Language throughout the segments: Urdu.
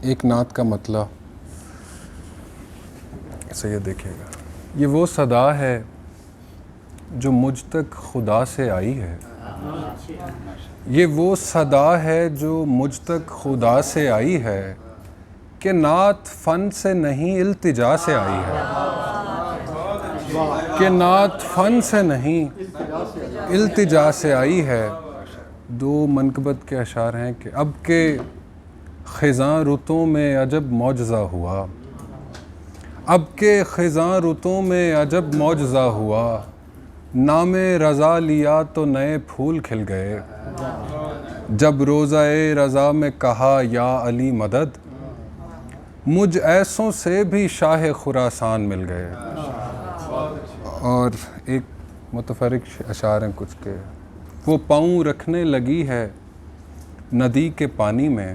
ایک نعت کا مطلع اسے یہ دیکھیے گا. یہ وہ صدا ہے جو مجھ تک خدا سے آئی ہے. یہ وہ صدا ہے جو مجھ تک خدا سے آئی ہے کہ نعت فن سے نہیں التجا سے آئی ہے. کہ نعت فن سے نہیں التجا سے آئی ہے. دو منقبت کے اشعار ہیں کہ اب کے خزاں رتوں میں عجب معجزہ ہوا. اب کے خزاں رتوں میں عجب معجزہ ہوا. نام رضا لیا تو نئے پھول کھل گئے. جب روضہ رضا میں کہا یا علی مدد، مجھ ایسوں سے بھی شاہ خراسان مل گئے. اور ایک متفرق اشعار ہیں کچھ کے. وہ پاؤں رکھنے لگی ہے ندی کے پانی میں.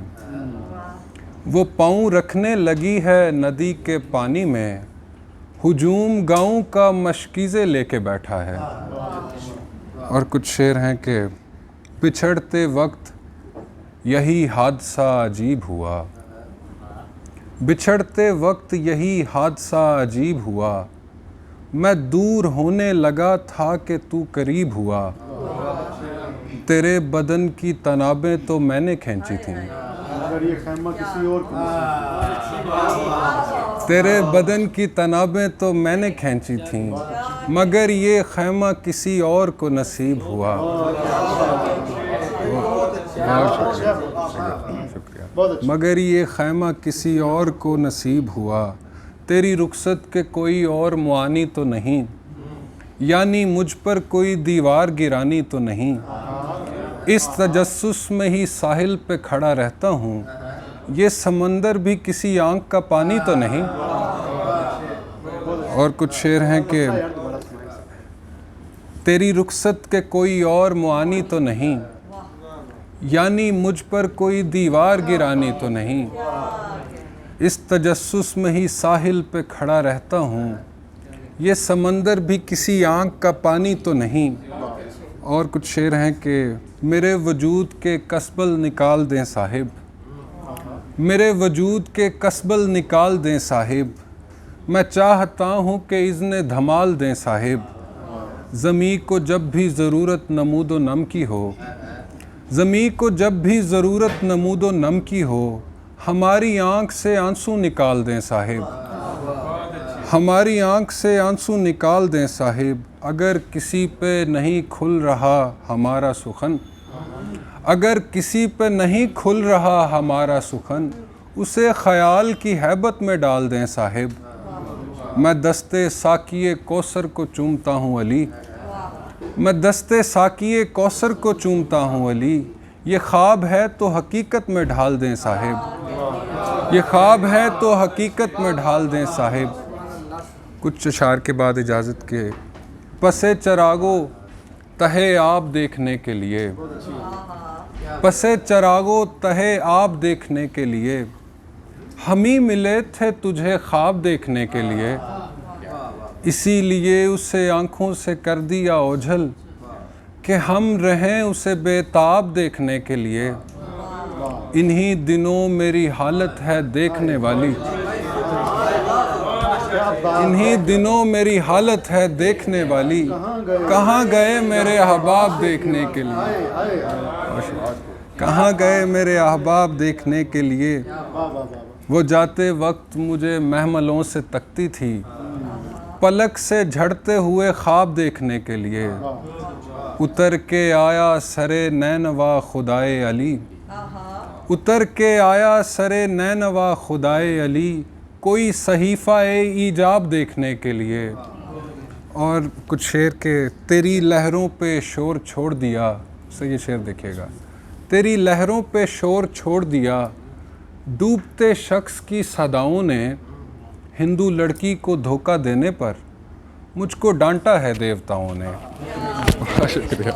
وہ پاؤں رکھنے لگی ہے ندی کے پانی میں. ہجوم گاؤں کا مشکیزے لے کے بیٹھا ہے. اور کچھ شعر ہیں کہ بچھڑتے وقت یہی حادثہ عجیب ہوا. بچھڑتے وقت یہی حادثہ عجیب ہوا. میں دور ہونے لگا تھا کہ تو قریب ہوا. تیرے بدن کی تنابیں تو میں نے کھینچی تھیں. تیرے بدن کی تنابیں تو میں نے کھینچی تھیں، مگر یہ خیمہ کسی اور کو نصیب ہوا. مگر یہ خیمہ کسی اور کو نصیب ہوا. تیری رخصت کے کوئی اور معانی تو نہیں، یعنی مجھ پر کوئی دیوار گرانی تو نہیں. اس تجسس میں ہی ساحل پہ کھڑا رہتا ہوں. یہ سمندر بھی کسی آنکھ کا پانی تو نہیں. اور کچھ شعر ہیں کہ تیری رخصت کے کوئی اور معانی تو نہیں، یعنی مجھ پر کوئی دیوار گرانی تو نہیں. اس تجسس میں ہی ساحل پہ کھڑا رہتا ہوں. یہ سمندر بھی کسی آنکھ کا پانی تو نہیں. اور کچھ شعر ہیں کہ میرے وجود کے کسبل نکال دیں صاحب. میرے وجود کے کسبل نکال دیں صاحب. میں چاہتا ہوں کہ اذن دھمال دیں صاحب. زمیں کو جب بھی ضرورت نمود و نم کی ہو. زمیں کو جب بھی ضرورت نمود و نم کی ہو. ہماری آنکھ سے آنسو نکال دیں صاحب. ہماری آنکھ سے آنسو نکال دیں صاحب. اگر کسی پہ نہیں کھل رہا ہمارا سخن، اگر کسی پہ نہیں کھل رہا ہمارا سخن، اسے خیال کی ہیبت میں ڈال دیں صاحب. میں دستے ساقی کوثر کو چومتا ہوں علی. میں دستے ساقی کوثر کو چومتا ہوں علی. یہ خواب ہے تو حقیقت میں ڈھال دیں صاحب. یہ خواب ہے تو حقیقت میں ڈھال دیں صاحب. کچھ اشعار کے بعد اجازت کے. پسے چراغو تہے آب دیکھنے کے لیے. پسے چراغو تہے آب دیکھنے کے لیے. ہم ہی ملے تھے تجھے خواب دیکھنے کے لیے. اسی لیے اسے آنکھوں سے کر دیا اوجھل کہ ہم رہیں اسے بے تاب دیکھنے کے لیے. انہی دنوں میری حالت ہے دیکھنے والی. انہی دنوں میری حالت ہے دیکھنے والی. کہاں گئے میرے احباب دیکھنے کے لیے. کہاں گئے میرے احباب دیکھنے کے لیے. وہ جاتے وقت مجھے محملوں سے تکتی تھی، پلک سے جھڑتے ہوئے خواب دیکھنے کے لیے. اتر کے آیا سرے نینوا خدائے علی. اتر کے آیا سرے نینوا خدائے علی. کوئی صحیفہ ایجاب دیکھنے کے لیے. اور کچھ شعر کے تیری لہروں پہ شور چھوڑ دیا. سے یہ شعر دیکھیے گا. تیری لہروں پہ شور چھوڑ دیا. ڈوبتے شخص کی صداؤں نے ہندو لڑکی کو دھوکہ دینے پر مجھ کو ڈانٹا ہے دیوتاؤں نے. بہت شکریہ.